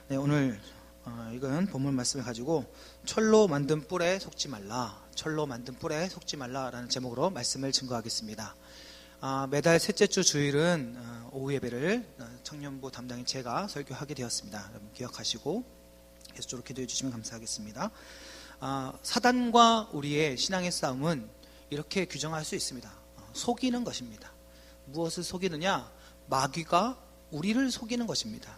네, 오늘 이건 본문 말씀을 가지고 철로 만든 뿔에 속지 말라, 철로 만든 뿔에 속지 말라라는 제목으로 말씀을 증거하겠습니다. 매달 셋째 주 주일은 오후 예배를 청년부 담당인 제가 설교하게 되었습니다. 여러분 기억하시고 계속적으로 기도해 주시면 감사하겠습니다. 사단과 우리의 신앙의 싸움은 이렇게 규정할 수 있습니다. 속이는 것입니다. 무엇을 속이느냐? 마귀가 우리를 속이는 것입니다.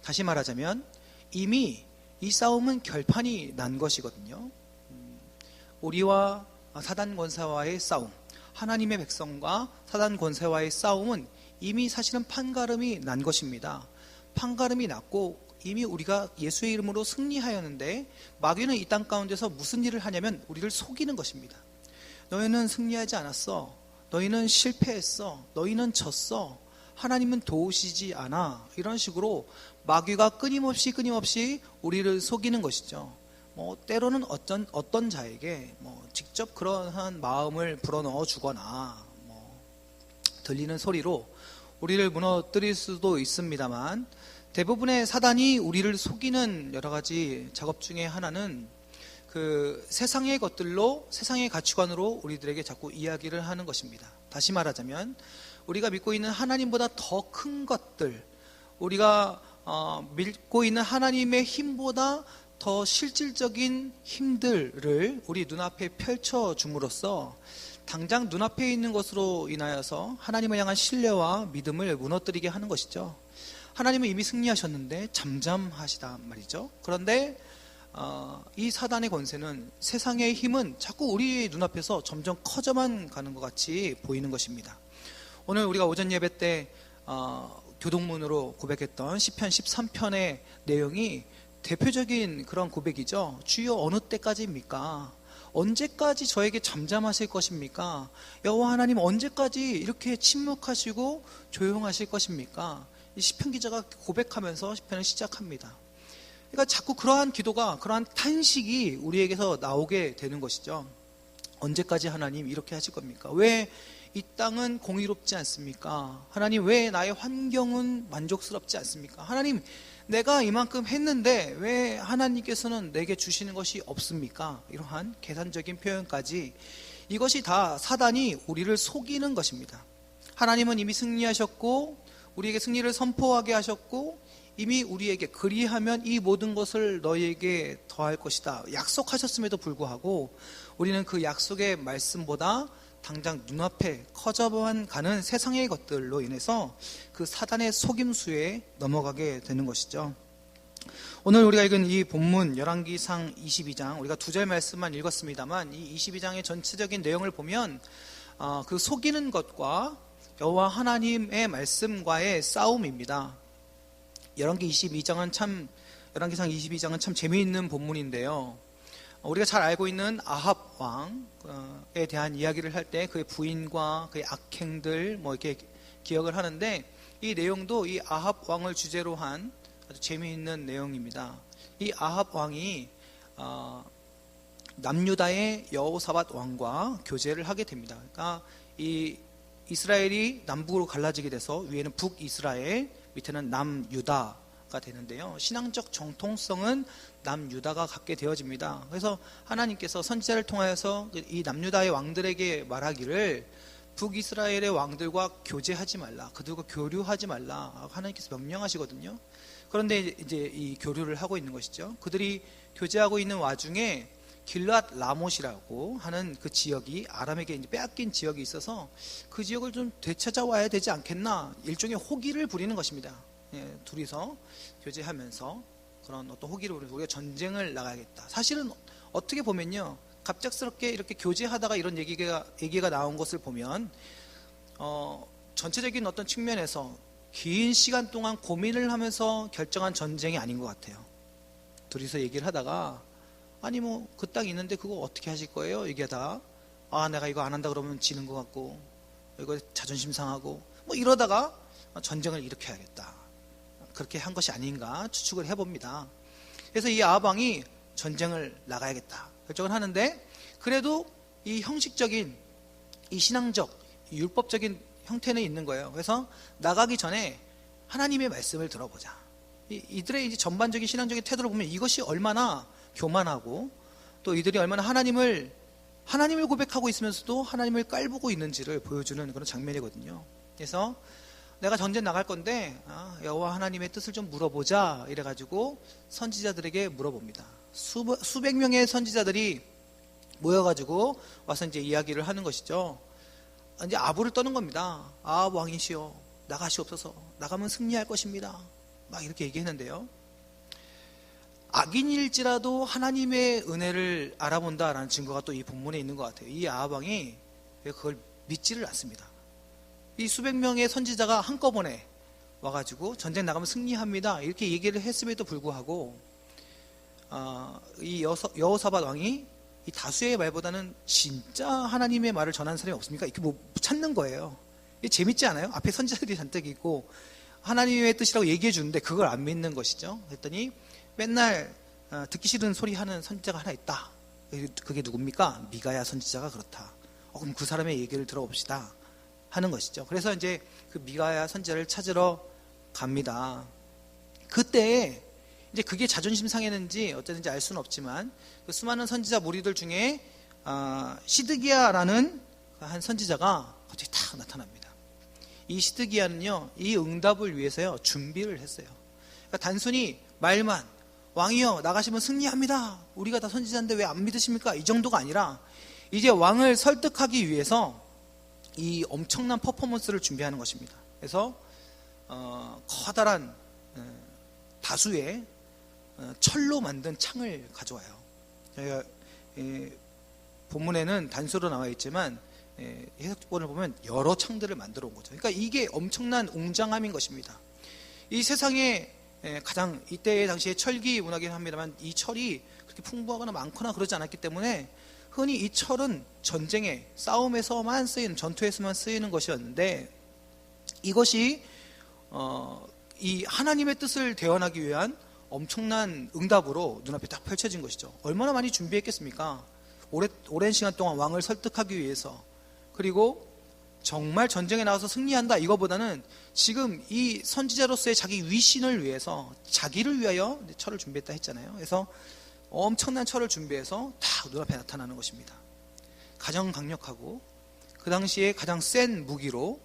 다시 말하자면 이미 이 싸움은 결판이 난 것이거든요. 우리와 사단 권세와의 싸움, 하나님의 백성과 사단 권세와의 싸움은 이미 사실은 판가름이 난 것입니다. 판가름이 났고 이미 우리가 예수의 이름으로 승리하였는데 마귀는 이 땅 가운데서 무슨 일을 하냐면 우리를 속이는 것입니다. 너희는 승리하지 않았어. 너희는 실패했어. 너희는 졌어. 하나님은 도우시지 않아. 이런 식으로 마귀가 끊임없이 우리를 속이는 것이죠. 때로는 어떤 자에게 직접 그러한 마음을 불어넣어 주거나 들리는 소리로 우리를 무너뜨릴 수도 있습니다만, 대부분의 사단이 우리를 속이는 여러 가지 작업 중에 하나는 그 세상의 것들로, 세상의 가치관으로 우리들에게 자꾸 이야기를 하는 것입니다. 다시 말하자면 우리가 믿고 있는 하나님보다 더 큰 것들, 우리가 믿고 있는 하나님의 힘보다 더 실질적인 힘들을 우리 눈앞에 펼쳐줌으로써 당장 눈앞에 있는 것으로 인하여서 하나님을 향한 신뢰와 믿음을 무너뜨리게 하는 것이죠. 하나님은 이미 승리하셨는데 잠잠하시단 말이죠. 그런데 이 사단의 권세는, 세상의 힘은 자꾸 우리 눈앞에서 점점 커져만 가는 것 같이 보이는 것입니다. 오늘 우리가 오전 예배 때 교동문으로 고백했던 시편 13편의 내용이 대표적인 그런 고백이죠. 주여 어느 때까지입니까? 언제까지 저에게 잠잠하실 것입니까? 여호와 하나님 언제까지 이렇게 침묵하시고 조용하실 것입니까? 이 시편 기자가 고백하면서 시편을 시작합니다. 그러니까 자꾸 그러한 기도가, 그러한 탄식이 우리에게서 나오게 되는 것이죠. 언제까지 하나님 이렇게 하실 겁니까? 왜 이 땅은 공의롭지 않습니까? 하나님, 왜 나의 환경은 만족스럽지 않습니까? 하나님, 내가 이만큼 했는데 왜 하나님께서는 내게 주시는 것이 없습니까? 이러한 계산적인 표현까지, 이것이 다 사단이 우리를 속이는 것입니다. 하나님은 이미 승리하셨고 우리에게 승리를 선포하게 하셨고 이미 우리에게 그리하면 이 모든 것을 너희에게 더할 것이다 약속하셨음에도 불구하고 우리는 그 약속의 말씀보다 당장 눈앞에 커져만 가는 세상의 것들로 인해서 그 사단의 속임수에 넘어가게 되는 것이죠. 오늘 우리가 읽은 이 본문 열왕기상 22장, 우리가 2절 말씀만 읽었습니다만 이 22장의 전체적인 내용을 보면 그 속이는 것과 여호와 하나님의 말씀과의 싸움입니다. 열왕기상 22장은 참 재미있는 본문인데요. 우리가 잘 알고 있는 아합 왕에 대한 이야기를 할 때 그의 부인과 그의 악행들 이렇게 기억을 하는데, 이 내용도 이 아합 왕을 주제로 한 아주 재미있는 내용입니다. 이 아합 왕이 남유다의 여호사밧 왕과 교제를 하게 됩니다. 그러니까 이 이스라엘이 남북으로 갈라지게 돼서 위에는 북이스라엘, 밑에는 남유다가 되는데요. 신앙적 정통성은 남유다가 갖게 되어집니다. 그래서 하나님께서 선지자를 통하여서 이 남유다의 왕들에게 말하기를 북이스라엘의 왕들과 교제하지 말라, 그들과 교류하지 말라 하나님께서 명령하시거든요. 그런데 이제 이 교류를 하고 있는 것이죠. 그들이 교제하고 있는 와중에 길앗 라못이라고 하는 그 지역이 아람에게 이제 빼앗긴 지역이 있어서 그 지역을 좀 되찾아와야 되지 않겠나, 일종의 호기를 부리는 것입니다. 둘이서 교제하면서 그런 어떤 호기를 부리면서 우리가 전쟁을 나가야겠다. 사실은 어떻게 보면요, 갑작스럽게 이렇게 교제하다가 이런 얘기가 나온 것을 보면 전체적인 어떤 측면에서 긴 시간 동안 고민을 하면서 결정한 전쟁이 아닌 것 같아요. 둘이서 얘기를 하다가 아니 그 땅 있는데 그거 어떻게 하실 거예요? 얘기하다가 내가 이거 안 한다 그러면 지는 것 같고 이거 자존심 상하고 이러다가 전쟁을 일으켜야겠다, 그렇게 한 것이 아닌가 추측을 해봅니다. 그래서 이 아합 왕이 전쟁을 나가야겠다 결정을 하는데, 그래도 이 형식적인, 이 신앙적, 이 율법적인 형태는 있는 거예요. 그래서 나가기 전에 하나님의 말씀을 들어보자. 이들의 이제 전반적인 신앙적인 태도를 보면 이것이 얼마나 교만하고 또 이들이 얼마나 하나님을 고백하고 있으면서도 하나님을 깔보고 있는지를 보여주는 그런 장면이거든요. 그래서 내가 전쟁 나갈 건데 여호와 하나님의 뜻을 좀 물어보자 이래가지고 선지자들에게 물어봅니다. 수백 명의 선지자들이 모여가지고 와서 이제 이야기를 하는 것이죠. 이제 아부를 떠는 겁니다. 아합 왕이시여 나가시옵소서, 나가면 승리할 것입니다. 막 이렇게 얘기했는데요. 악인일지라도 하나님의 은혜를 알아본다라는 증거가 또 이 본문에 있는 것 같아요. 이 아합 왕이 그걸 믿지를 않습니다. 이 수백 명의 선지자가 한꺼번에 와가지고 전쟁 나가면 승리합니다 이렇게 얘기를 했음에도 불구하고 이 여호사밧 왕이 이 다수의 말보다는 진짜 하나님의 말을 전하는 사람이 없습니까? 이렇게 뭐 찾는 거예요. 이게 재밌지 않아요? 앞에 선지자들이 잔뜩 있고 하나님의 뜻이라고 얘기해 주는데 그걸 안 믿는 것이죠. 그랬더니 맨날 듣기 싫은 소리 하는 선지자가 하나 있다. 그게 누굽니까? 미가야 선지자가 그렇다. 그럼 그 사람의 얘기를 들어봅시다 하는 것이죠. 그래서 이제 그 미가야 선지자를 찾으러 갑니다. 그때 이제 그게 자존심 상했는지 어쨌든지 알 수는 없지만 그 수많은 선지자 무리들 중에 시드기야라는 한 선지자가 갑자기 탁 나타납니다. 이 시드기야는요, 이 응답을 위해서요 준비를 했어요. 그러니까 단순히 말만 왕이여 나가시면 승리합니다, 우리가 다 선지자인데 왜 안 믿으십니까? 이 정도가 아니라 이제 왕을 설득하기 위해서 이 엄청난 퍼포먼스를 준비하는 것입니다. 그래서 커다란 다수의 철로 만든 창을 가져와요. 저희가 본문에는 단수로 나와 있지만 해석본을 보면 여러 창들을 만들어 온 거죠. 그러니까 이게 엄청난 웅장함인 것입니다. 이 세상에 가장 이때 당시에 철기 문화긴 합니다만 이 철이 그렇게 풍부하거나 많거나 그러지 않았기 때문에 흔히 이 철은 전쟁에 싸움에서만 쓰이는, 전투에서만 쓰이는 것이었는데 이것이 이 하나님의 뜻을 대언하기 위한 엄청난 응답으로 눈앞에 딱 펼쳐진 것이죠. 얼마나 많이 준비했겠습니까? 오랜 시간 동안 왕을 설득하기 위해서. 그리고 정말 전쟁에 나가서 승리한다 이거보다는 지금 이 선지자로서의 자기 위신을 위해서, 자기를 위하여 철을 준비했다 했잖아요. 그래서 엄청난 철을 준비해서 다 눈앞에 나타나는 것입니다. 가장 강력하고 그 당시에 가장 센 무기로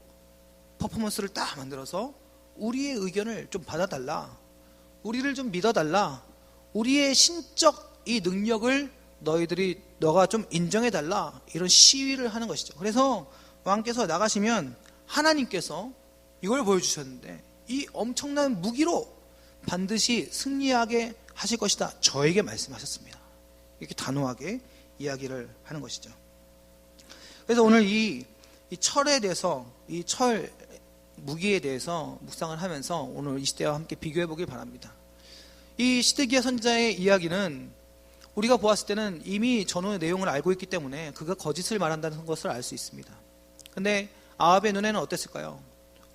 퍼포먼스를 딱 만들어서 우리의 의견을 좀 받아달라, 우리를 좀 믿어달라, 우리의 신적 이 능력을 너가 좀 인정해달라, 이런 시위를 하는 것이죠. 그래서 왕께서 나가시면 하나님께서 이걸 보여주셨는데 이 엄청난 무기로 반드시 승리하게 하실 것이다, 저에게 말씀하셨습니다. 이렇게 단호하게 이야기를 하는 것이죠. 그래서 오늘 이 철에 대해서, 이 철 무기에 대해서 묵상을 하면서 오늘 이 시대와 함께 비교해 보길 바랍니다. 이 시드기야 선지자의 이야기는 우리가 보았을 때는 이미 전후의 내용을 알고 있기 때문에 그가 거짓을 말한다는 것을 알 수 있습니다. 근데 아합의 눈에는 어땠을까요?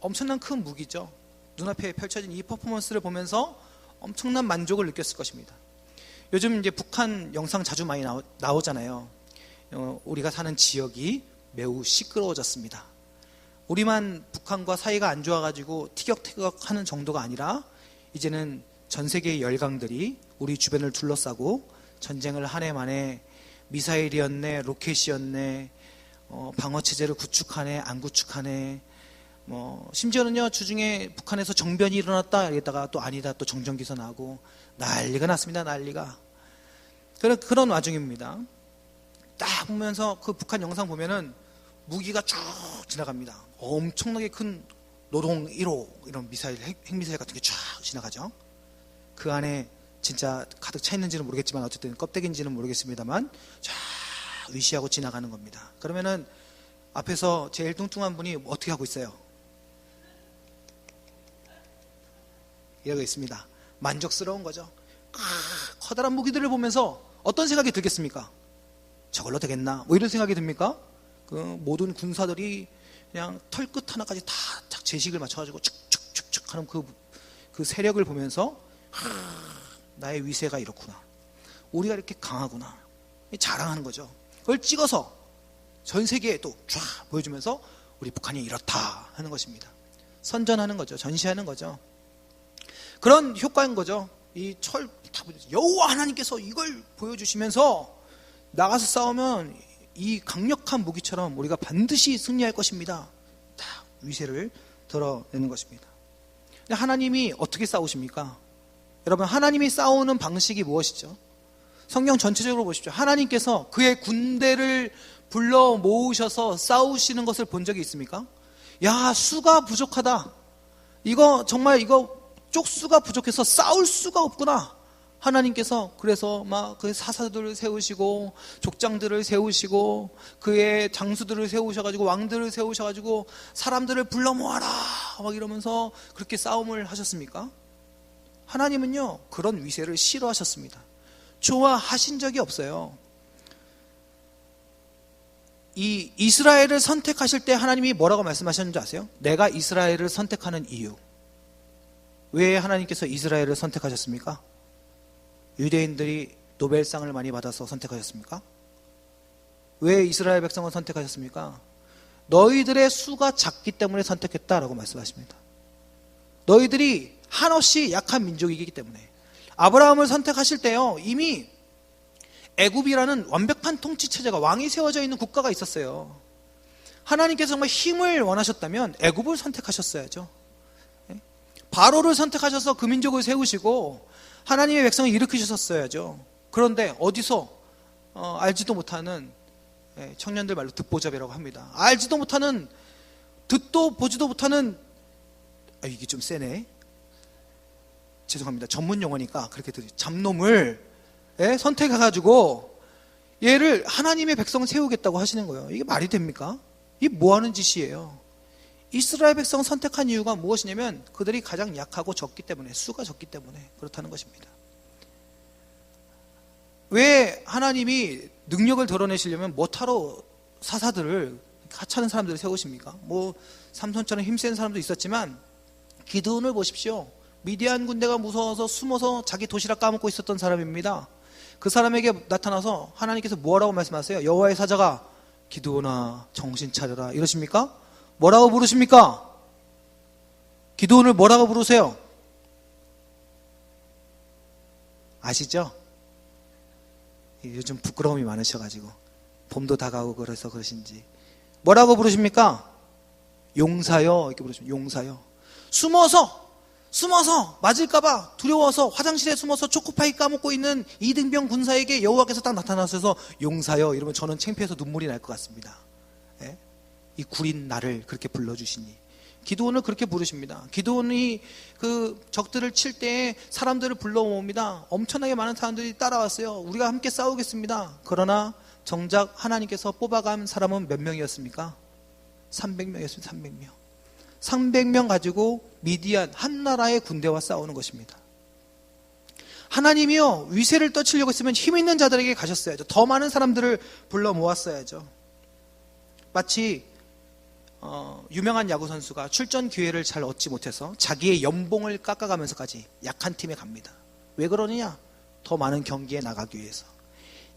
엄청난 큰 무기죠. 눈앞에 펼쳐진 이 퍼포먼스를 보면서 엄청난 만족을 느꼈을 것입니다. 요즘 이제 북한 영상 자주 많이 나오잖아요. 우리가 사는 지역이 매우 시끄러워졌습니다. 우리만 북한과 사이가 안 좋아가지고 티격태격하는 정도가 아니라 이제는 전 세계의 열강들이 우리 주변을 둘러싸고 전쟁을 한 해 만에 미사일이었네, 로켓이었네, 방어체제를 구축하네, 안 구축하네, 심지어는요 주중에 북한에서 정변이 일어났다 이랬다가 또 아니다 또 정전기사 나고 난리가 났습니다. 난리가. 그런 와중입니다. 딱 보면서 그 북한 영상 보면은 무기가 쭉 지나갑니다. 엄청나게 큰 노동 1호 이런 미사일, 핵미사일 같은 게 쫙 지나가죠. 그 안에 진짜 가득 차 있는지는 모르겠지만 어쨌든 껍데기인지는 모르겠습니다만 쫙 위시하고 지나가는 겁니다. 그러면은 앞에서 제일 뚱뚱한 분이 어떻게 하고 있어요? 이러고 있습니다. 만족스러운 거죠. 커다란 무기들을 보면서 어떤 생각이 들겠습니까? 저걸로 되겠나? 뭐 이런 생각이 듭니까? 그 모든 군사들이 그냥 털끝 하나까지 다 제식을 맞춰가지고 축축축축 하는 그 세력을 보면서 나의 위세가 이렇구나, 우리가 이렇게 강하구나 자랑하는 거죠. 그걸 찍어서 전 세계에 또 쫙 보여주면서 우리 북한이 이렇다 하는 것입니다. 선전하는 거죠. 전시하는 거죠. 그런 효과인 거죠. 이 여호와 하나님께서 이걸 보여주시면서 나가서 싸우면 이 강력한 무기처럼 우리가 반드시 승리할 것입니다. 딱 위세를 드러내는 것입니다. 근데 하나님이 어떻게 싸우십니까? 여러분, 하나님이 싸우는 방식이 무엇이죠? 성경 전체적으로 보십시오. 하나님께서 그의 군대를 불러 모으셔서 싸우시는 것을 본 적이 있습니까? 야, 수가 부족하다. 이거 쪽수가 부족해서 싸울 수가 없구나. 하나님께서 그래서 막 그 사사들을 세우시고 족장들을 세우시고 그의 장수들을 세우셔가지고 왕들을 세우셔가지고 사람들을 불러 모아라 막 이러면서 그렇게 싸움을 하셨습니까? 하나님은요, 그런 위세를 싫어하셨습니다. 좋아하신 적이 없어요. 이 이스라엘을 선택하실 때 하나님이 뭐라고 말씀하셨는지 아세요? 내가 이스라엘을 선택하는 이유. 왜 하나님께서 이스라엘을 선택하셨습니까? 유대인들이 노벨상을 많이 받아서 선택하셨습니까? 왜 이스라엘 백성을 선택하셨습니까? 너희들의 수가 작기 때문에 선택했다라고 말씀하십니다. 너희들이 한없이 약한 민족이기 때문에. 아브라함을 선택하실 때요, 이미 애굽이라는 완벽한 통치 체제가, 왕이 세워져 있는 국가가 있었어요. 하나님께서 정말 힘을 원하셨다면 애굽을 선택하셨어야죠. 바로를 선택하셔서 그 민족을 세우시고 하나님의 백성을 일으키셨어야죠. 그런데 어디서 알지도 못하는, 청년들 말로 듣보잡이라고 합니다. 알지도 못하는, 듣도 보지도 못하는, 이게 좀 세네, 죄송합니다. 전문 용어니까 그렇게 잡놈을 선택해가지고 얘를 하나님의 백성을 세우겠다고 하시는 거예요. 이게 말이 됩니까? 이게 뭐 하는 짓이에요? 이스라엘 백성을 선택한 이유가 무엇이냐면 그들이 가장 약하고 적기 때문에, 수가 적기 때문에 그렇다는 것입니다. 왜 하나님이 능력을 드러내시려면 못하러 사사들을, 하찮은 사람들을 세우십니까? 삼손처럼 힘센 사람도 있었지만 기드온을 보십시오. 미디안 군대가 무서워서 숨어서 자기 도시락 까먹고 있었던 사람입니다. 그 사람에게 나타나서 하나님께서 뭐라고 말씀하세요? 여호와의 사자가 기드온아 정신 차려라 이러십니까? 뭐라고 부르십니까? 기드온을 뭐라고 부르세요? 아시죠? 요즘 부끄러움이 많으셔가지고 봄도 다가오고 그래서 그러신지 뭐라고 부르십니까? 용사여 이렇게 부르십니다. 용사여. 숨어서 맞을까봐 두려워서 화장실에 숨어서 초코파이 까먹고 있는 이등병 군사에게 여호와께서 딱 나타나셔서 용사여 이러면 저는 창피해서 눈물이 날 것 같습니다. 예? 이 구린 나를 그렇게 불러주시니. 기드온을 그렇게 부르십니다. 기드온이 그 적들을 칠 때 사람들을 불러옵니다. 엄청나게 많은 사람들이 따라왔어요. 우리가 함께 싸우겠습니다. 그러나 정작 하나님께서 뽑아간 사람은 몇 명이었습니까? 300명이었습니다. 300명. 300명 가지고 미디안 한 나라의 군대와 싸우는 것입니다. 하나님이요, 위세를 떨치려고 했으면 힘 있는 자들에게 가셨어야죠. 더 많은 사람들을 불러 모았어야죠. 마치 유명한 야구 선수가 출전 기회를 잘 얻지 못해서 자기의 연봉을 깎아가면서까지 약한 팀에 갑니다. 왜 그러느냐? 더 많은 경기에 나가기 위해서.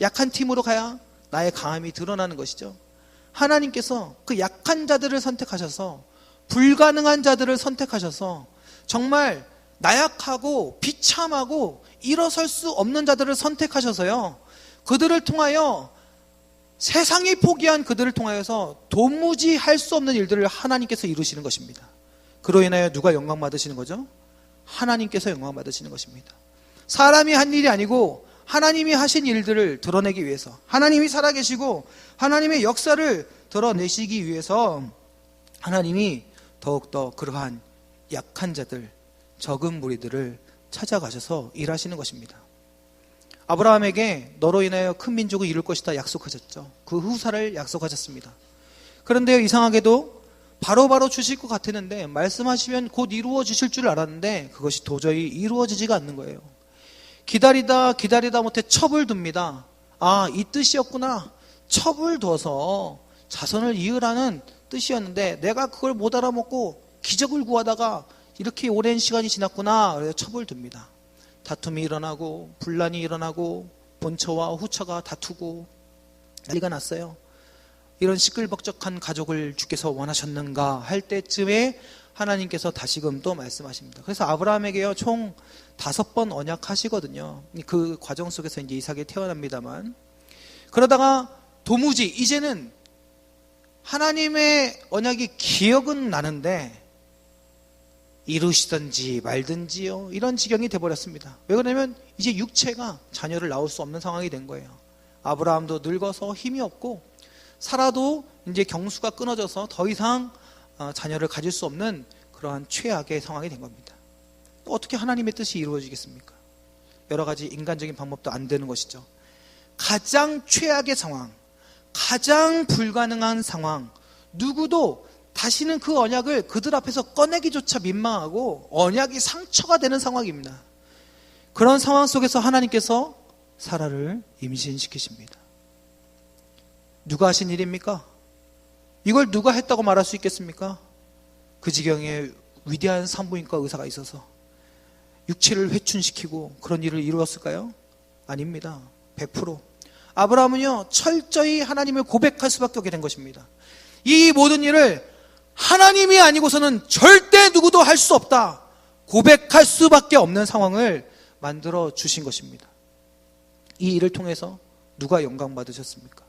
약한 팀으로 가야 나의 강함이 드러나는 것이죠. 하나님께서 그 약한 자들을 선택하셔서, 불가능한 자들을 선택하셔서 정말 나약하고 비참하고 일어설 수 없는 자들을 선택하셔서요, 그들을 통하여, 세상이 포기한 그들을 통하여서 도무지 할 수 없는 일들을 하나님께서 이루시는 것입니다. 그로 인하여 누가 영광 받으시는 거죠? 하나님께서 영광 받으시는 것입니다. 사람이 한 일이 아니고 하나님이 하신 일들을 드러내기 위해서, 하나님이 살아계시고 하나님의 역사를 드러내시기 위해서 하나님이 더욱더 그러한 약한 자들, 적은 무리들을 찾아가셔서 일하시는 것입니다. 아브라함에게 너로 인하여 큰 민족을 이룰 것이다 약속하셨죠. 그 후사를 약속하셨습니다. 그런데 이상하게도 바로바로 주실 것 같았는데, 말씀하시면 곧 이루어 주실 줄 알았는데 그것이 도저히 이루어지지가 않는 거예요. 기다리다 못해 첩을 둡니다. 아, 이 뜻이었구나. 첩을 둬서 자손을 이으라는 뜻이었는데 내가 그걸 못 알아먹고 기적을 구하다가 이렇게 오랜 시간이 지났구나. 그래서 첩을 둡니다. 다툼이 일어나고 분란이 일어나고 본처와 후처가 다투고 난리가 났어요. 이런 시끌벅적한 가족을 주께서 원하셨는가 할 때쯤에 하나님께서 다시금 또 말씀하십니다. 그래서 아브라함에게요, 총 5번 언약하시거든요. 그 과정 속에서 이제 이삭이 태어납니다만, 그러다가 도무지 이제는 하나님의 언약이 기억은 나는데 이루시든지 말든지요, 이런 지경이 돼버렸습니다. 왜 그러냐면 이제 육체가 자녀를 낳을 수 없는 상황이 된 거예요. 아브라함도 늙어서 힘이 없고 사라도 이제 경수가 끊어져서 더 이상 자녀를 가질 수 없는 그러한 최악의 상황이 된 겁니다. 또 어떻게 하나님의 뜻이 이루어지겠습니까? 여러 가지 인간적인 방법도 안 되는 것이죠. 가장 최악의 상황, 가장 불가능한 상황, 누구도 다시는 그 언약을 그들 앞에서 꺼내기조차 민망하고 언약이 상처가 되는 상황입니다. 그런 상황 속에서 하나님께서 사라를 임신시키십니다. 누가 하신 일입니까? 이걸 누가 했다고 말할 수 있겠습니까? 그 지경에 위대한 산부인과 의사가 있어서 육체를 회춘시키고 그런 일을 이루었을까요? 아닙니다. 100%. 아브라함은요, 철저히 하나님을 고백할 수밖에 없게 된 것입니다. 이 모든 일을 하나님이 아니고서는 절대 누구도 할 수 없다, 고백할 수밖에 없는 상황을 만들어 주신 것입니다. 이 일을 통해서 누가 영광 받으셨습니까?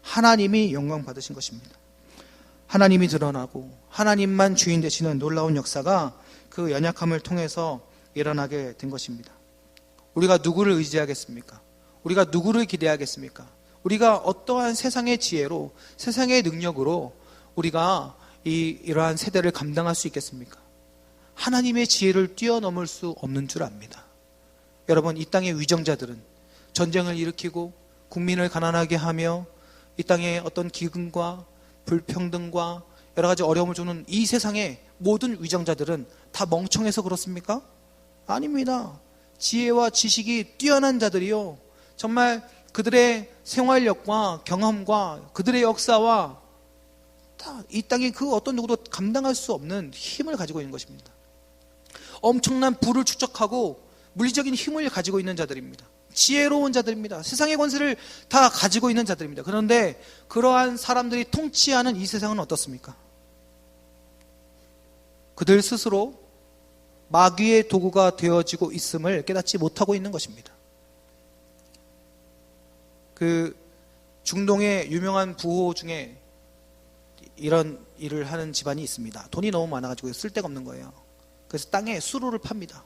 하나님이 영광 받으신 것입니다. 하나님이 드러나고 하나님만 주인 되시는 놀라운 역사가 그 연약함을 통해서 일어나게 된 것입니다. 우리가 누구를 의지하겠습니까? 우리가 누구를 기대하겠습니까? 우리가 어떠한 세상의 지혜로, 세상의 능력으로 우리가 이러한 세대를 감당할 수 있겠습니까? 하나님의 지혜를 뛰어넘을 수 없는 줄 압니다. 여러분, 이 땅의 위정자들은 전쟁을 일으키고 국민을 가난하게 하며 이 땅의 어떤 기근과 불평등과 여러 가지 어려움을 주는 이 세상의 모든 위정자들은 다 멍청해서 그렇습니까? 아닙니다. 지혜와 지식이 뛰어난 자들이요, 정말 그들의 생활력과 경험과 그들의 역사와 이 땅에 그 어떤 누구도 감당할 수 없는 힘을 가지고 있는 것입니다. 엄청난 부를 축적하고 물리적인 힘을 가지고 있는 자들입니다. 지혜로운 자들입니다. 세상의 권세를 다 가지고 있는 자들입니다. 그런데 그러한 사람들이 통치하는 이 세상은 어떻습니까? 그들 스스로 마귀의 도구가 되어지고 있음을 깨닫지 못하고 있는 것입니다. 그 중동의 유명한 부호 중에 이런 일을 하는 집안이 있습니다. 돈이 너무 많아가지고 쓸 데가 없는 거예요. 그래서 땅에 수로를 팝니다.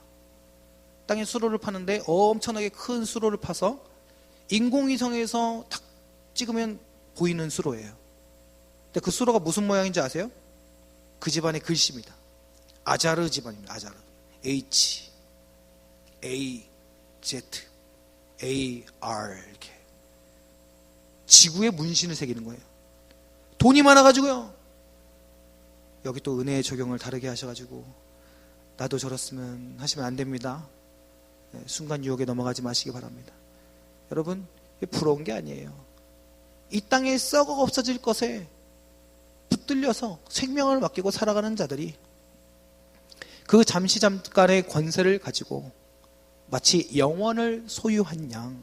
땅에 수로를 파는데 엄청나게 큰 수로를 파서 인공위성에서 탁 찍으면 보이는 수로예요. 근데 그 수로가 무슨 모양인지 아세요? 그 집안의 글씨입니다. 아자르 집안입니다. 아자르. H, A, Z, A, R 이렇게 지구에 문신을 새기는 거예요. 돈이 많아가지고요. 여기 또 은혜의 적용을 다르게 하셔가지고 나도 저렇으면 하시면 안 됩니다. 순간 유혹에 넘어가지 마시기 바랍니다. 여러분, 부러운 게 아니에요. 이 땅에 썩어 없어질 것에 붙들려서 생명을 맡기고 살아가는 자들이 그 잠시 잠깐의 권세를 가지고 마치 영원을 소유한 양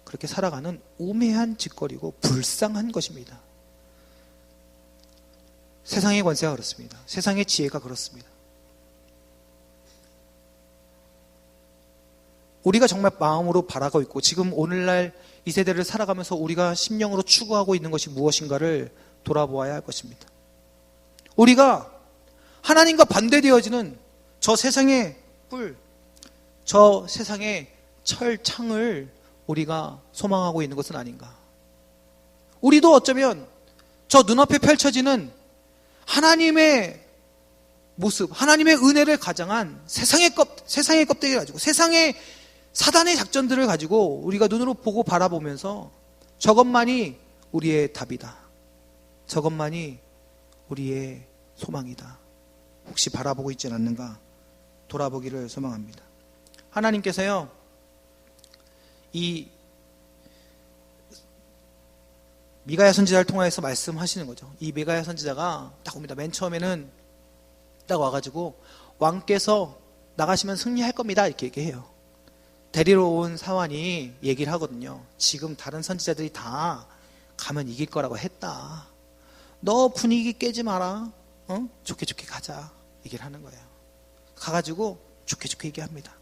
그렇게 살아가는 우매한 짓거리고 불쌍한 것입니다. 세상의 권세가 그렇습니다. 세상의 지혜가 그렇습니다. 우리가 정말 마음으로 바라고 있고 지금 오늘날 이 세대를 살아가면서 우리가 심령으로 추구하고 있는 것이 무엇인가를 돌아보아야 할 것입니다. 우리가 하나님과 반대되어지는 저 세상의 뿔, 저 세상의 철창을 우리가 소망하고 있는 것은 아닌가. 우리도 어쩌면 저 눈앞에 펼쳐지는 하나님의 모습, 하나님의 은혜를 가장한 세상의 껍데기를 가지고 세상의 사단의 작전들을 가지고 우리가 눈으로 보고 바라보면서 저것만이 우리의 답이다, 저것만이 우리의 소망이다, 혹시 바라보고 있지는 않는가 돌아보기를 소망합니다. 하나님께서요, 이 미가야 선지자를 통해서 말씀하시는 거죠. 이 미가야 선지자가 딱 옵니다. 맨 처음에는 딱 와가지고 왕께서 나가시면 승리할 겁니다 이렇게 얘기해요. 데리러 온 사환이 얘기를 하거든요. 지금 다른 선지자들이 다 가면 이길 거라고 했다. 너 분위기 깨지 마라. 좋게 가자. 얘기를 하는 거예요. 가가지고 좋게 얘기합니다.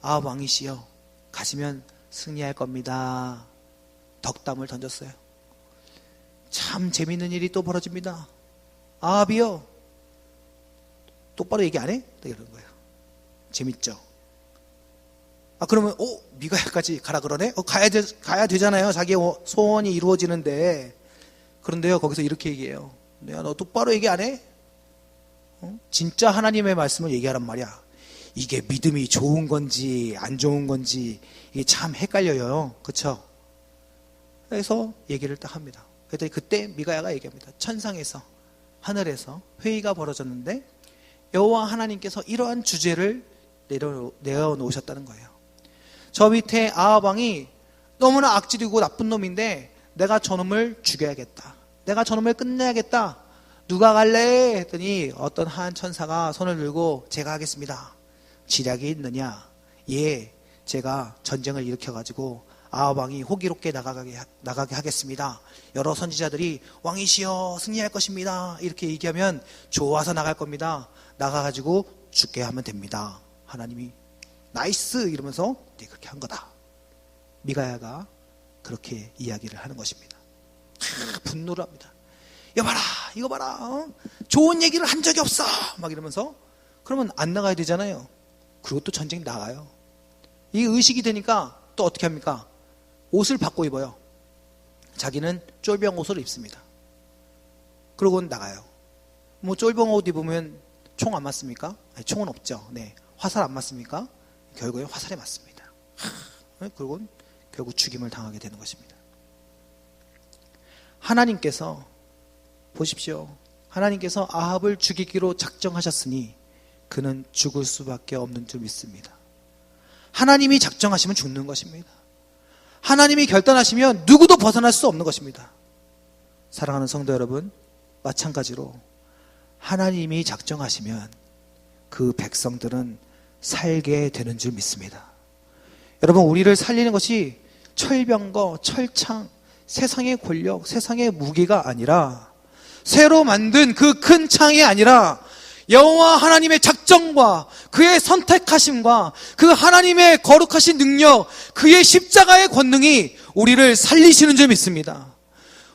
아, 왕이시여, 가시면 승리할 겁니다. 덕담을 던졌어요. 참 재밌는 일이 또 벌어집니다. 아합이요, 똑바로 얘기 안 해? 이러는 거예요. 재밌죠? 그러면 미가야까지 가라 그러네? 가야 되잖아요. 자기의 소원이 이루어지는데. 그런데요, 거기서 이렇게 얘기해요. 내가 너 똑바로 얘기 안 해? 진짜 하나님의 말씀을 얘기하란 말이야. 이게 믿음이 좋은 건지 안 좋은 건지 이게 참 헷갈려요. 그렇죠? 그래서 얘기를 딱 합니다. 그랬더니 그때 미가야가 얘기합니다. 천상에서, 하늘에서 회의가 벌어졌는데 여호와 하나님께서 이러한 주제를 내어놓으셨다는 거예요. 저 밑에 아합 왕이 너무나 악질이고 나쁜 놈인데 내가 저놈을 죽여야겠다. 내가 저놈을 끝내야겠다. 누가 갈래? 했더니 어떤 한 천사가 손을 들고 제가 하겠습니다. 지략이 있느냐? 예, 제가 전쟁을 일으켜가지고 아합 왕이 호기롭게 나가게 하겠습니다. 여러 선지자들이 왕이시여 승리할 것입니다. 이렇게 얘기하면 좋아서 나갈 겁니다. 나가가지고 죽게 하면 됩니다. 하나님이 나이스 이러면서 그렇게 한 거다. 미가야가 그렇게 이야기를 하는 것입니다. 분노를 합니다. 이거 봐라, 좋은 얘기를 한 적이 없어 막 이러면서. 그러면 안 나가야 되잖아요. 그리고 또 전쟁이 나가요. 이 의식이 되니까 또 어떻게 합니까? 옷을 바꿔 입어요. 자기는 쫄병 옷을 입습니다. 그러고는 나가요. 뭐 쫄병 옷 입으면 총 안 맞습니까? 아니, 총은 없죠. 네, 화살 안 맞습니까? 결국에 화살에 맞습니다. 그리고 결국 죽임을 당하게 되는 것입니다. 하나님께서 보십시오. 하나님께서 아합을 죽이기로 작정하셨으니 그는 죽을 수밖에 없는 줄 믿습니다. 하나님이 작정하시면 죽는 것입니다. 하나님이 결단하시면 누구도 벗어날 수 없는 것입니다. 사랑하는 성도 여러분, 마찬가지로 하나님이 작정하시면 그 백성들은 살게 되는 줄 믿습니다. 여러분, 우리를 살리는 것이 철병거, 철창, 세상의 권력, 세상의 무기가 아니라, 새로 만든 그 큰 창이 아니라 여호와 하나님의 작정과 그의 선택하심과 그 하나님의 거룩하신 능력, 그의 십자가의 권능이 우리를 살리시는 줄 믿습니다.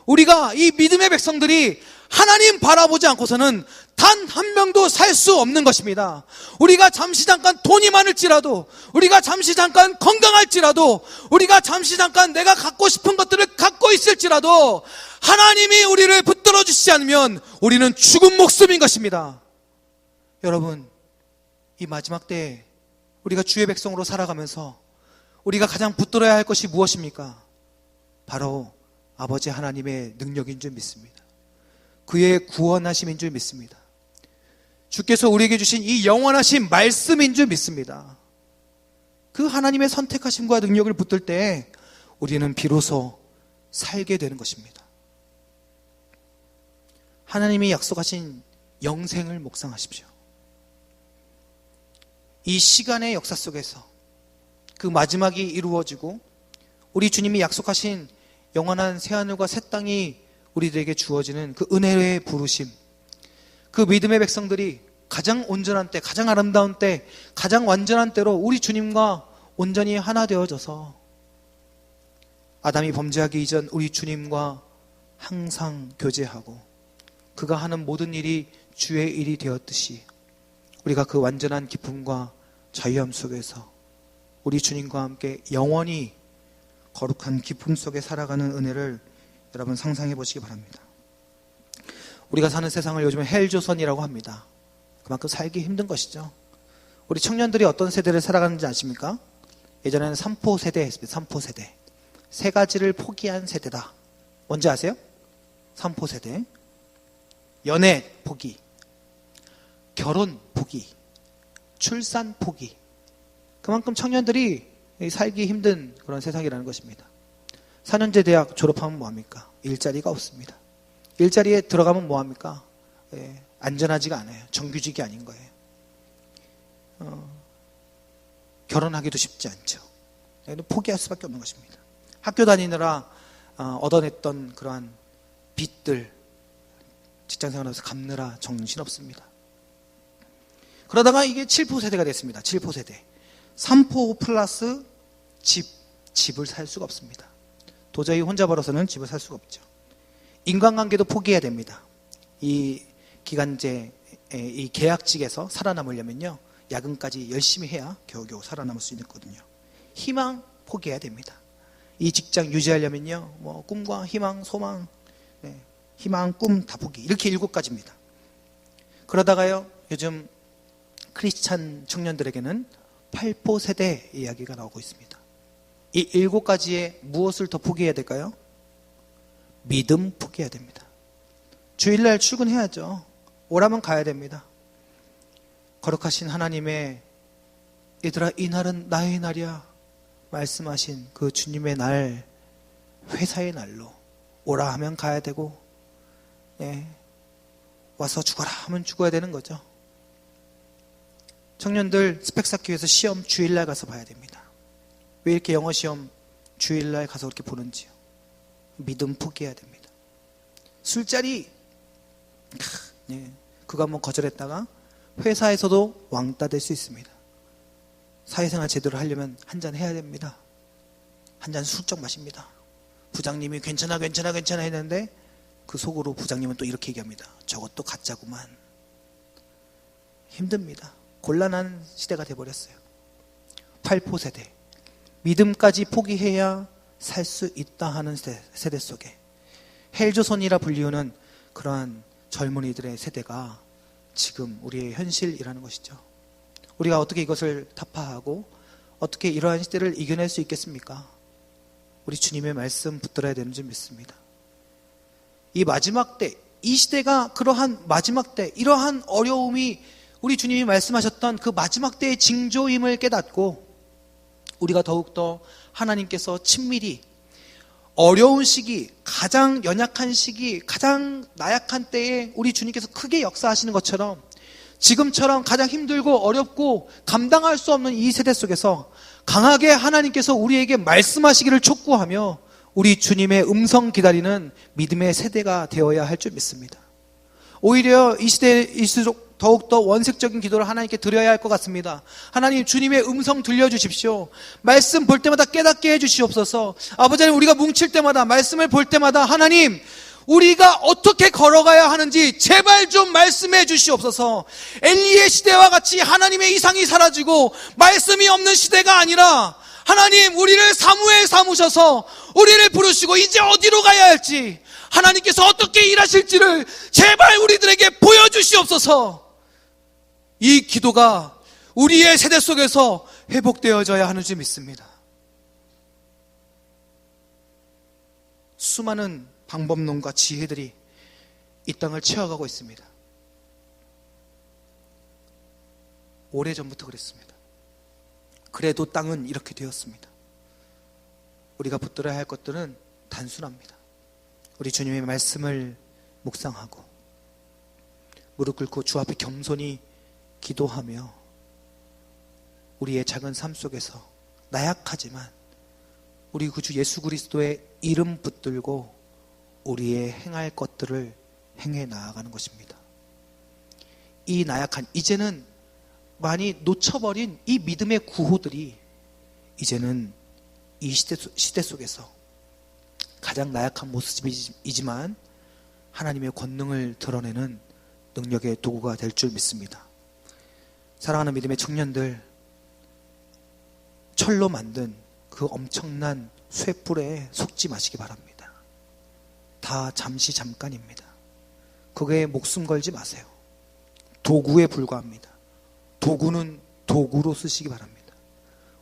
우리가 이 믿음의 백성들이 하나님 바라보지 않고서는 단 한 명도 살 수 없는 것입니다. 우리가 잠시 잠깐 돈이 많을지라도, 우리가 잠시 잠깐 건강할지라도, 우리가 잠시 잠깐 내가 갖고 싶은 것들을 갖고 있을지라도 하나님이 우리를 붙들어 주시지 않으면 우리는 죽은 목숨인 것입니다. 여러분, 이 마지막 때에 우리가 주의 백성으로 살아가면서 우리가 가장 붙들어야 할 것이 무엇입니까? 바로 아버지 하나님의 능력인 줄 믿습니다. 그의 구원하심인 줄 믿습니다. 주께서 우리에게 주신 이 영원하신 말씀인 줄 믿습니다. 그 하나님의 선택하심과 능력을 붙들 때 우리는 비로소 살게 되는 것입니다. 하나님이 약속하신 영생을 묵상하십시오. 이 시간의 역사 속에서 그 마지막이 이루어지고 우리 주님이 약속하신 영원한 새하늘과 새 땅이 우리들에게 주어지는 그 은혜의 부르심, 그 믿음의 백성들이 가장 온전한 때, 가장 아름다운 때, 가장 완전한 때로 우리 주님과 온전히 하나 되어져서 아담이 범죄하기 이전 우리 주님과 항상 교제하고 그가 하는 모든 일이 주의 일이 되었듯이 우리가 그 완전한 기쁨과 자유함 속에서 우리 주님과 함께 영원히 거룩한 기쁨 속에 살아가는 은혜를 여러분 상상해 보시기 바랍니다. 우리가 사는 세상을 요즘에 헬조선이라고 합니다. 그만큼 살기 힘든 것이죠. 우리 청년들이 어떤 세대를 살아가는지 아십니까? 예전에는 3포 세대였습니다. 3포 세대. 세 가지를 포기한 세대다. 뭔지 아세요? 3포 세대. 연애 포기, 결혼 포기, 출산 포기. 그만큼 청년들이 살기 힘든 그런 세상이라는 것입니다. 4년제 대학 졸업하면 뭐합니까? 일자리가 없습니다. 일자리에 들어가면 뭐합니까? 안전하지가 않아요. 정규직이 아닌 거예요. 결혼하기도 쉽지 않죠. 포기할 수밖에 없는 것입니다. 학교 다니느라 얻어냈던 그러한 빚들 직장생활하면서 갚느라 정신없습니다. 그러다가 이게 7포 세대가 됐습니다. 7포 세대. 3포 플러스 집을 살 수가 없습니다. 도저히 혼자 벌어서는 집을 살 수가 없죠. 인간관계도 포기해야 됩니다. 이 기간제, 이 계약직에서 살아남으려면요, 야근까지 열심히 해야 겨우겨우 살아남을 수 있거든요. 희망 포기해야 됩니다. 이 직장 유지하려면요, 뭐 꿈과 희망, 소망, 희망, 꿈 다 포기, 이렇게 7가지입니다. 그러다가요, 요즘 크리스찬 청년들에게는 8포 세대 이야기가 나오고 있습니다. 이 7가지에 무엇을 더 포기해야 될까요? 믿음 포기해야 됩니다. 주일날 출근해야죠. 오라면 가야 됩니다. 거룩하신 하나님의, 얘들아 이 날은 나의 날이야 말씀하신 그 주님의 날, 회사의 날로 오라 하면 가야 되고, 와서 죽어라 하면 죽어야 되는 거죠. 청년들 스펙 쌓기 위해서 시험 주일날 가서 봐야 됩니다. 왜 이렇게 영어 시험 주일날 가서 그렇게 보는지요. 믿음 포기해야 됩니다. 술자리, 그거 한번 거절했다가 회사에서도 왕따 될 수 있습니다. 사회생활 제대로 하려면 한잔 해야 됩니다. 한잔 술쩍 마십니다. 부장님이 괜찮아 했는데 그 속으로 부장님은 또 이렇게 얘기합니다. 저것도 가짜구만. 힘듭니다. 곤란한 시대가 돼버렸어요. 8포 세대. 믿음까지 포기해야 살 수 있다 하는 세대 속에 헬조선이라 불리우는 그러한 젊은이들의 세대가 지금 우리의 현실이라는 것이죠. 우리가 어떻게 이것을 타파하고 어떻게 이러한 시대를 이겨낼 수 있겠습니까? 우리 주님의 말씀 붙들어야 되는 줄 믿습니다. 이 마지막 때, 이 시대가 그러한 마지막 때, 이러한 어려움이 우리 주님이 말씀하셨던 그 마지막 때의 징조임을 깨닫고 우리가 더욱더 하나님께서 친밀히 어려운 시기, 가장 연약한 시기, 가장 나약한 때에 우리 주님께서 크게 역사하시는 것처럼 지금처럼 가장 힘들고 어렵고 감당할 수 없는 이 세대 속에서 강하게 하나님께서 우리에게 말씀하시기를 촉구하며 우리 주님의 음성 기다리는 믿음의 세대가 되어야 할 줄 믿습니다. 오히려 이 시대일수록 더욱더 원색적인 기도를 하나님께 드려야 할 것 같습니다. 하나님, 주님의 음성 들려주십시오. 말씀 볼 때마다 깨닫게 해주시옵소서. 아버지 하나님, 우리가 뭉칠 때마다, 말씀을 볼 때마다 하나님, 우리가 어떻게 걸어가야 하는지 제발 좀 말씀해 주시옵소서. 엘리의 시대와 같이 하나님의 이상이 사라지고 말씀이 없는 시대가 아니라 하나님, 우리를 사무에 삼으셔서 우리를 부르시고 이제 어디로 가야 할지, 하나님께서 어떻게 일하실지를 제발 우리들에게 보여주시옵소서. 이 기도가 우리의 세대 속에서 회복되어져야 하는 줄 믿습니다. 수많은 방법론과 지혜들이 이 땅을 채워가고 있습니다. 오래전부터 그랬습니다. 그래도 땅은 이렇게 되었습니다. 우리가 붙들어야 할 것들은 단순합니다. 우리 주님의 말씀을 묵상하고 무릎 꿇고 주 앞에 겸손히 기도하며 우리의 작은 삶 속에서 나약하지만 우리 구주 예수 그리스도의 이름 붙들고 우리의 행할 것들을 행해 나아가는 것입니다. 이 나약한, 이제는 많이 놓쳐버린 이 믿음의 구호들이 이제는 이 시대 속에서 가장 나약한 모습이지만 하나님의 권능을 드러내는 능력의 도구가 될 줄 믿습니다. 사랑하는 믿음의 청년들, 철로 만든 그 엄청난 쇠뿔에 속지 마시기 바랍니다. 다 잠시 잠깐입니다. 그거에 목숨 걸지 마세요. 도구에 불과합니다. 도구는 도구로 쓰시기 바랍니다.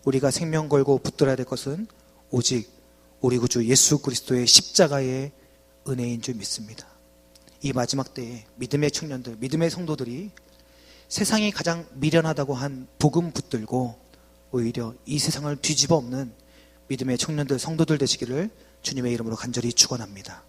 우리가 생명 걸고 붙들어야 될 것은 오직 우리 구주 예수 그리스도의 십자가의 은혜인 줄 믿습니다. 이 마지막 때에 믿음의 청년들, 믿음의 성도들이 세상이 가장 미련하다고 한 복음 붙들고 오히려 이 세상을 뒤집어 엎는 믿음의 청년들, 성도들 되시기를 주님의 이름으로 간절히 축원합니다.